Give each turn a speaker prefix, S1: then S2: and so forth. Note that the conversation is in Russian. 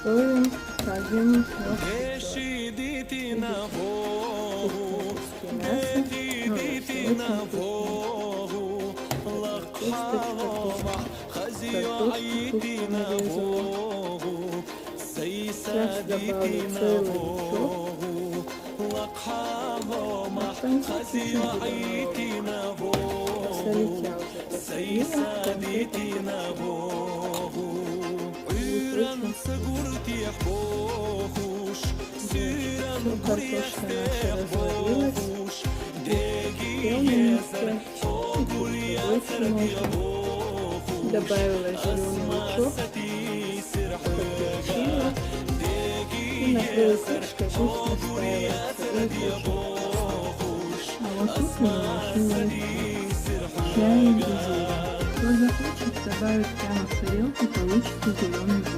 S1: готовим, ставим нож мясо. Картошку нарезала. Сейчас добавлю целый лучок. На конце чуть-чуть посолить я уже посолила. Картошка наша разварилась. Больше можно. Добавила зеленый лучок, подперчила и накрыла крышкой, пусть настаивается. А вот тут немножко чаем и зелень. Кто захочет добавить прямо в тарелку, получится зеленый борщ.